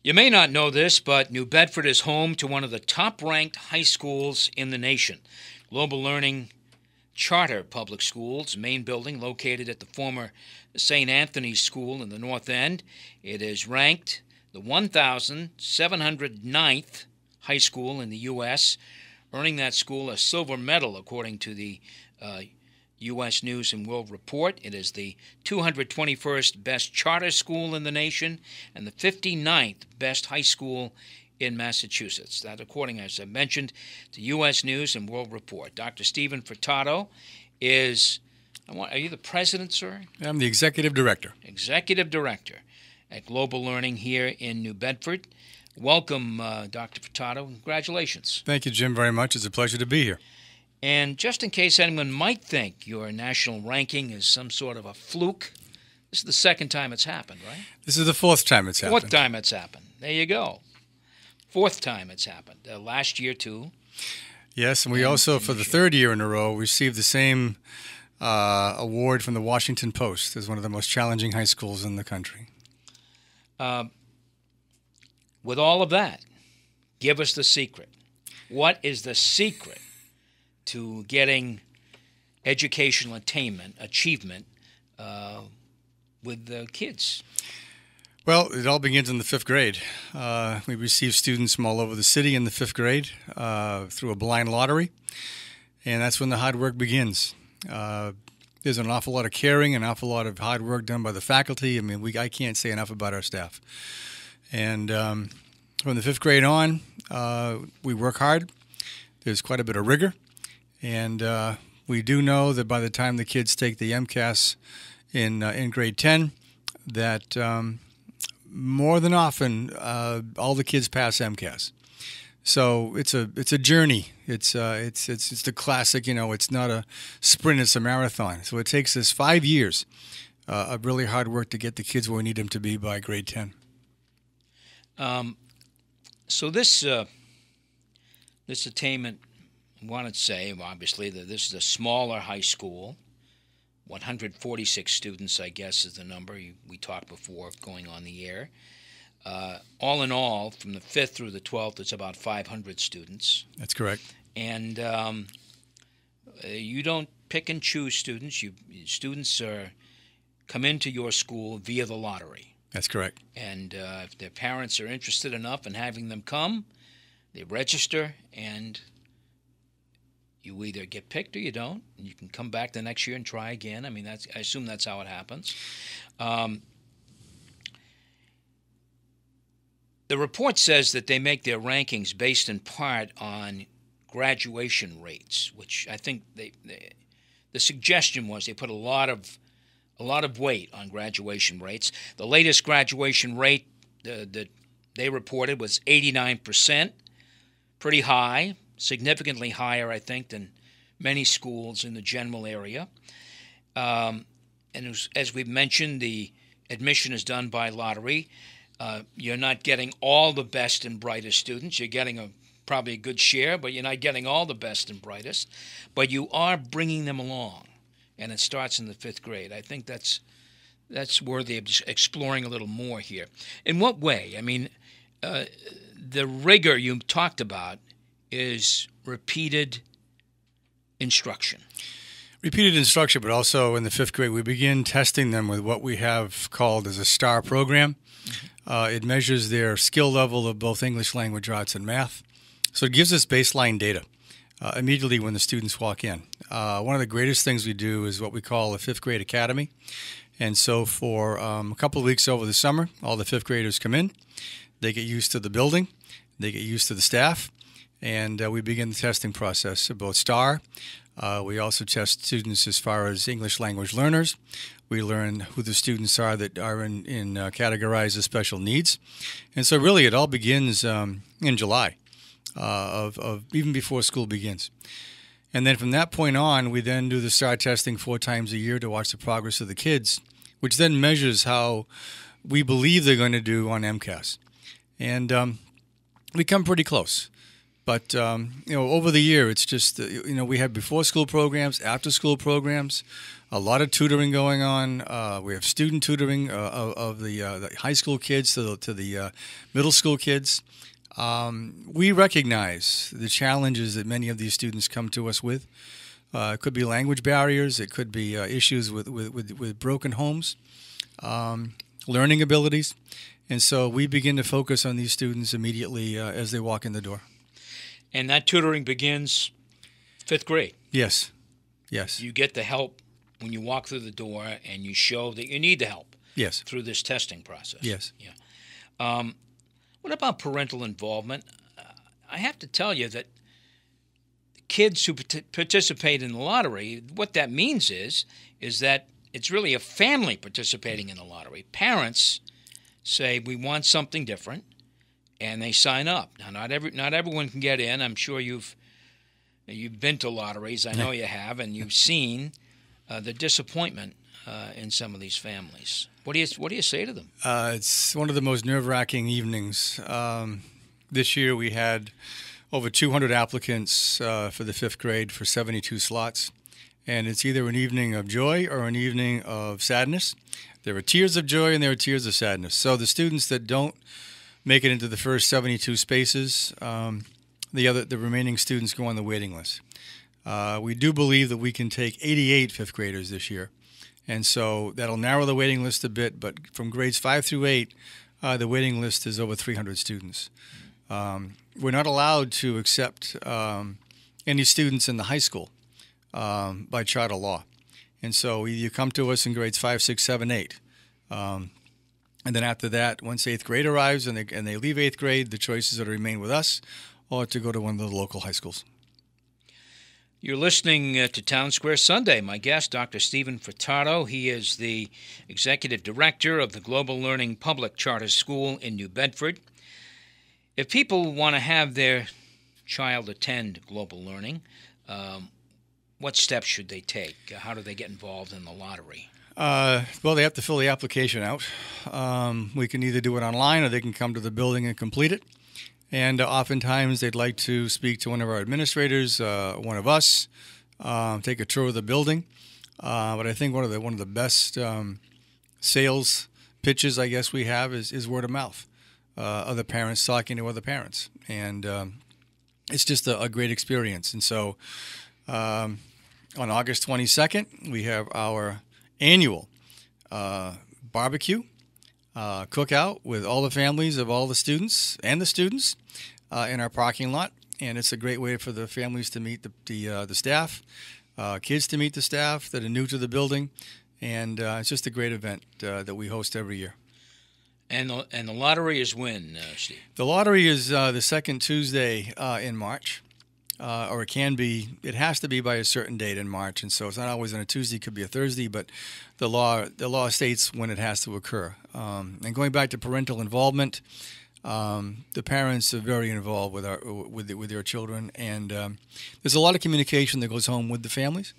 You may not know this, but New Bedford is home to one of the top-ranked high schools in the nation. Global Learning Charter Public Schools, main building located at the former St. Anthony's School in the North End. It is ranked the 1,709th high school in the U.S., earning that school a silver medal according to the U.S. News and World Report. It is the 221st best charter school in the nation and the 59th best high school in Massachusetts. That, according, as I mentioned, to U.S. News and World Report. Dr. Stephen Furtado is, are you the president, sir? I'm the executive director. Executive director at Global Learning here in New Bedford. Welcome, Dr. Furtado. Congratulations. Thank you, Jim, very much. It's a pleasure to be here. And just in case anyone might think your national ranking is some sort of a fluke, this is the second time it's happened, right? This is the fourth time it's happened. Fourth time it's happened. There you go. Fourth time it's happened. Last year, too. Yes, and we also, for the third year in a row, received the same award from the Washington Post as one of the most challenging high schools in the country. With all of that, give us the secret. What is the secret to getting educational achievement with the kids? Well, it all begins in the fifth grade. We receive students from all over the city in the fifth grade through a blind lottery, and that's when the hard work begins. There's an awful lot of caring, an awful lot of hard work done by the faculty. I mean, I can't say enough about our staff. And from the fifth grade on, we work hard. There's quite a bit of rigor. And we do know that by the time the kids take the MCAS in grade 10, that more than often all the kids pass MCAS. So it's a journey. It's the classic. It's not a sprint; it's a marathon. So it takes us 5 years of really hard work to get the kids where we need them to be by grade 10. So this attainment. I want to say, obviously, that this is a smaller high school. 146 students, I guess, is the number we talked before going on the air. All in all, from the 5th through the 12th, it's about 500 students. That's correct. And you don't pick and choose students. Students come into your school via the lottery. That's correct. And if their parents are interested enough in having them come, they register, and you either get picked or you don't, and you can come back the next year and try again. I mean, I assume that's how it happens. The report says that they make their rankings based in part on graduation rates, which I think the suggestion was they put a lot of weight on graduation rates. The latest graduation rate that they reported was 89%, pretty high. Significantly higher, I think, than many schools in the general area. And as we've mentioned, the admission is done by lottery. You're not getting all the best and brightest students. You're getting probably a good share, but you're not getting all the best and brightest. But you are bringing them along, and it starts in the fifth grade. I think that's worthy of exploring a little more here. In what way? I mean, the rigor you talked about is repeated instruction. Repeated instruction, but also in the fifth grade, we begin testing them with what we have called as a STAR program. Mm-hmm. It measures their skill level of both English language arts and math. So it gives us baseline data immediately when the students walk in. One of the greatest things we do is what we call a fifth grade academy. And so for a couple of weeks over the summer, all the fifth graders come in. They get used to the building. They get used to the staff. And we begin the testing process about STAR. We also test students as far as English language learners. We learn who the students are that are categorized as special needs. And so really it all begins in July, of even before school begins. And then from that point on, we then do the STAR testing 4 times a year to watch the progress of the kids, which then measures how we believe they're going to do on MCAS. And we come pretty close. But over the year, it's just we have before-school programs, after-school programs, a lot of tutoring going on. We have student tutoring of the high school kids to the middle school kids. We recognize the challenges that many of these students come to us with. It could be language barriers. It could be issues with broken homes, learning abilities. And so we begin to focus on these students immediately as they walk in the door. And that tutoring begins 5th grade. Yes. Yes. You get the help when you walk through the door, and you show that you need the help. Yes. Through this testing process. Yes. Yeah. What about parental involvement? I have to tell you that kids who participate in the lottery, what that means is that it's really a family participating in the lottery. Parents say, we want something different, and they sign up. Now, not everyone can get in. I'm sure you've been to lotteries. I know you have, and you've seen the disappointment in some of these families. What do you say to them? It's one of the most nerve-wracking evenings. This year we had over 200 applicants for the 5th grade for 72 slots, and it's either an evening of joy or an evening of sadness. There are tears of joy and there are tears of sadness. So the students that don't make it into the first 72 spaces, the remaining students go on the waiting list. We do believe that we can take 88 5th graders this year, and so that'll narrow the waiting list a bit, but from grades 5 through 8, the waiting list is over 300 students. We're not allowed to accept any students in the high school by charter law. And so you come to us in grades 5, 6, 7, 8. And then after that, once 8th grade arrives and they leave 8th grade, the choices are to remain with us or to go to one of the local high schools. You're listening to Townsquare Sunday. My guest, Dr. Stephen Furtado. He is the Executive Director of the Global Learning Public Charter School in New Bedford. If people want to have their child attend Global Learning, what steps should they take? How do they get involved in the lottery? Well, they have to fill the application out. We can either do it online or they can come to the building and complete it. And oftentimes they'd like to speak to one of our administrators, one of us, take a tour of the building. But I think one of the best sales pitches, I guess, we have is word of mouth. Other parents talking to other parents. And it's just a great experience. And so on August 22nd, we have our annual barbecue cookout with all the families of all the students in our parking lot. And it's a great way for the families to meet the staff, kids to meet the staff that are new to the building. And it's just a great event that we host every year. And the lottery is when, Steve? The lottery is the second Tuesday in March, or it has to be by a certain date in March, and so it's not always on a Tuesday. It could be a Thursday, but the law states when it has to occur. And going back to parental involvement, the parents are very involved with their children, and there's a lot of communication that goes home with the families,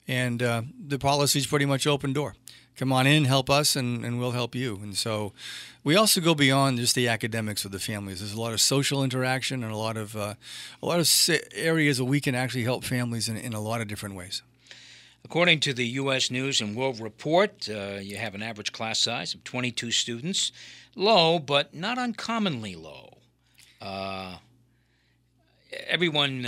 and the policy is pretty much open door. Come on in, help us, and we'll help you. And so we also go beyond just the academics of the families. There's a lot of social interaction and a lot of areas where we can actually help families in a lot of different ways. According to the U.S. News and World Report, you have an average class size of 22 students. Low, but not uncommonly low. Everyone,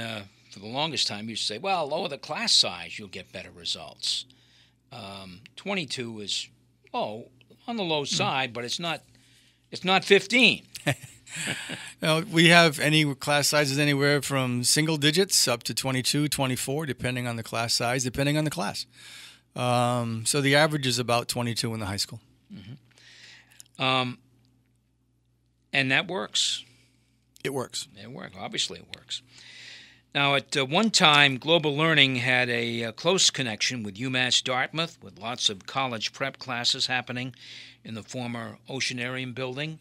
for the longest time, used to say, well, lower the class size, you'll get better results. 22 is on the low side, but it's not 15. Now, we have any class sizes anywhere from single digits up to 22, 24, depending on the class size, depending on the class. So the average is about 22 in the high school. Mm-hmm. And that works. It works. It works. Obviously, it works. Now, at one time, Global Learning had a close connection with UMass Dartmouth, with lots of college prep classes happening in the former Oceanarium building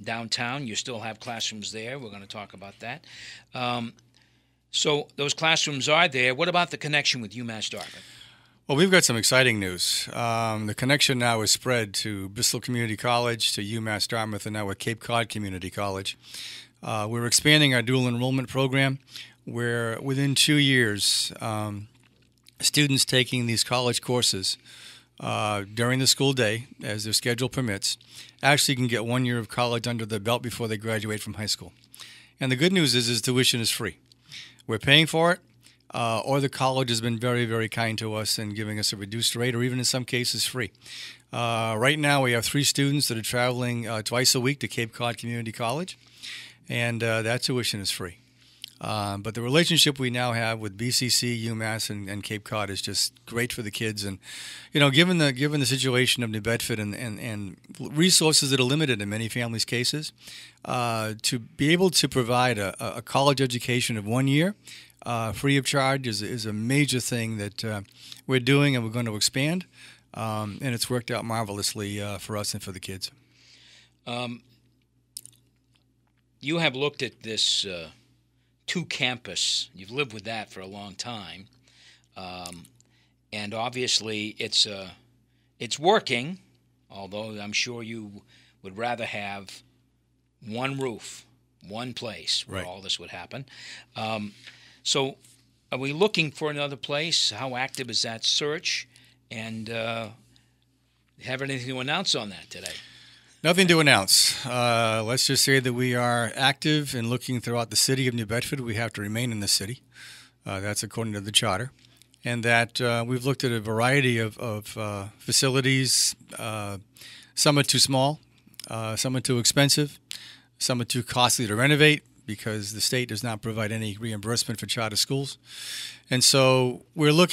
downtown. You still have classrooms there. We're going to talk about that. So those classrooms are there. What about the connection with UMass Dartmouth? Well, we've got some exciting news. The connection now is spread to Bristol Community College, to UMass Dartmouth, and now at Cape Cod Community College. We're expanding our dual enrollment program, where within 2 years, students taking these college courses during the school day, as their schedule permits, actually can get 1 year of college under their belt before they graduate from high school. And the good news is tuition is free. We're paying for it, or the college has been very, very kind to us and giving us a reduced rate, or even in some cases free. Right now we have 3 students that are traveling twice a week to Cape Cod Community College, and that tuition is free. But the relationship we now have with BCC, UMass, and Cape Cod is just great for the kids. And given the situation of New Bedford and resources that are limited in many families' cases, to be able to provide a college education of 1 year free of charge is a major thing that we're doing, and we're going to expand. And it's worked out marvelously for us and for the kids. You have looked at this two-campus. You've lived with that for a long time, and obviously it's working. Although I'm sure you would rather have one roof, one place where all this would happen. So, are we looking for another place? How active is that search? And have anything to announce on that today? Nothing to announce. Let's just say that we are active in looking throughout the city of New Bedford. We have to remain in the city. That's according to the charter. And that we've looked at a variety of facilities. Some are too small. Some are too expensive. Some are too costly to renovate because the state does not provide any reimbursement for charter schools. And so we're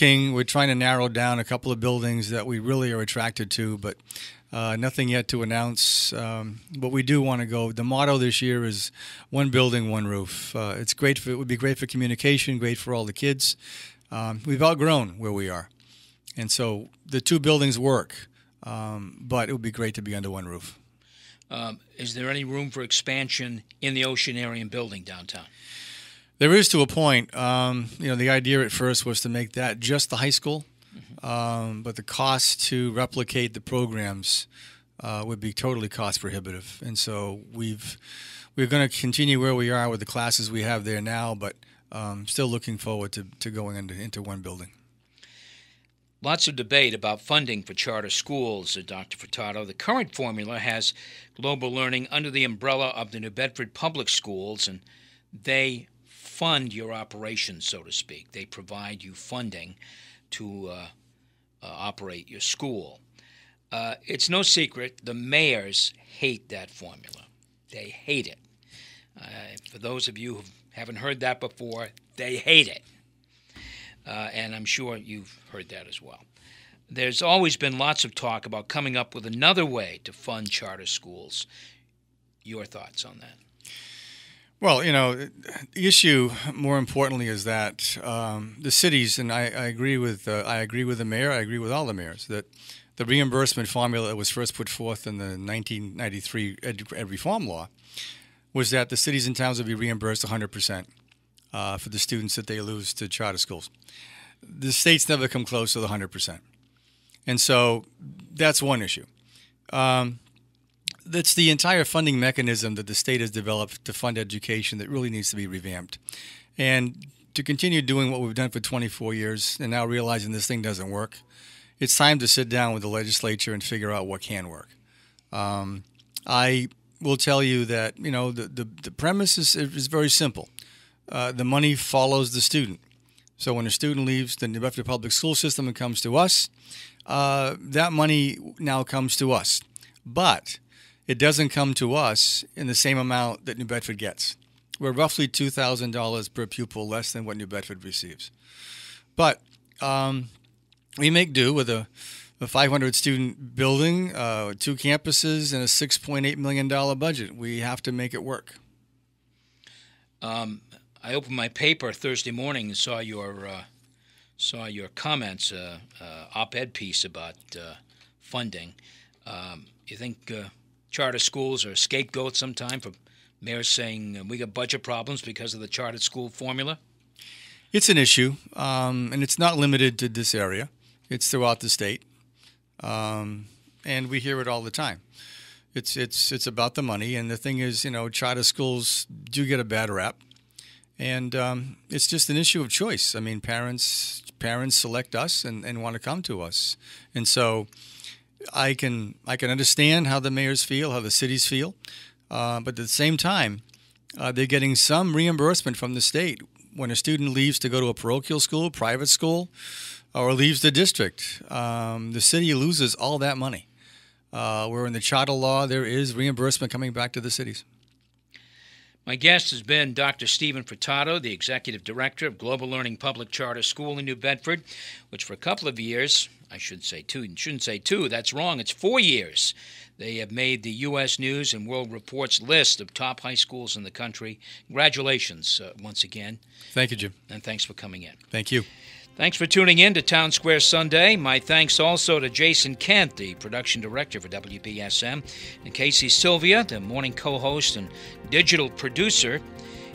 trying to narrow down a couple of buildings that we really are attracted to, but nothing yet to announce. But we do want to go. The motto this year is one building, one roof. It would be great for communication, great for all the kids. We've outgrown where we are. And so the 2 buildings work, but it would be great to be under one roof. Is there any room for expansion in the Oceanarium building downtown? There is, to a point. The idea at first was to make that just the high school, but the cost to replicate the programs would be totally cost prohibitive. And so we're going to continue where we are with the classes we have there now, but still looking forward to going into one building. Lots of debate about funding for charter schools, Dr. Furtado. The current formula has global learning under the umbrella of the New Bedford Public Schools, and they fund your operations, so to speak. They provide you funding to operate your school. It's no secret the mayors hate that formula. They hate it. For those of you who haven't heard that before, they hate it. And I'm sure you've heard that as well. There's always been lots of talk about coming up with another way to fund charter schools. Your thoughts on that? Well, the issue, more importantly, is that the cities, and I agree with the mayor, I agree with all the mayors, that the reimbursement formula that was first put forth in the 1993 Ed Reform Law was that the cities and towns would be reimbursed 100%. For the students that they lose to charter schools. The states never come close to the 100%. And so that's one issue. That's the entire funding mechanism that the state has developed to fund education that really needs to be revamped. And to continue doing what we've done for 24 years and now realizing this thing doesn't work, it's time to sit down with the legislature and figure out what can work. I will tell you that, the premise is very simple. The money follows the student. So when a student leaves the New Bedford Public School System and comes to us, that money now comes to us. But it doesn't come to us in the same amount that New Bedford gets. We're roughly $2,000 per pupil less than what New Bedford receives. But we make do with a 500-student building, 2 campuses, and a $6.8 million budget. We have to make it work. I opened my paper Thursday morning and saw your comments, op-ed piece about funding. You think charter schools are a scapegoat sometime for mayors saying we got budget problems because of the charter school formula? It's an issue, and it's not limited to this area. It's throughout the state, and we hear it all the time. It's about the money, and the thing is, charter schools do get a bad rap, and it's just an issue of choice. I mean, parents select us and want to come to us, and so I can understand how the mayors feel, how the cities feel, but at the same time, they're getting some reimbursement from the state when a student leaves to go to a parochial school, private school, or leaves the district. The city loses all that money. Where in the charter law, there is reimbursement coming back to the cities. My guest has been Dr. Stephen Furtado, the Executive Director of Global Learning Public Charter School in New Bedford, which for a couple of years, I should say two, shouldn't say two, that's wrong, it's 4 years, they have made the U.S. News and World Report's list of top high schools in the country. Congratulations once again. Thank you, Jim. And thanks for coming in. Thank you. Thanks for tuning in to Townsquare Sunday. My thanks also to Jason Kent, the production director for WBSM, and Casey Sylvia, the morning co-host and digital producer.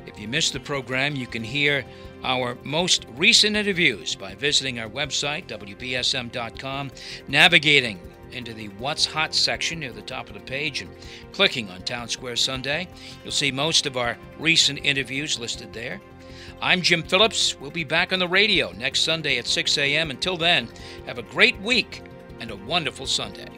If you missed the program, you can hear our most recent interviews by visiting our website, WBSM.com, navigating into the What's Hot section near the top of the page and clicking on Townsquare Sunday. You'll see most of our recent interviews listed there. I'm Jim Phillips. We'll be back on the radio next Sunday at 6 a.m. Until then, have a great week and a wonderful Sunday.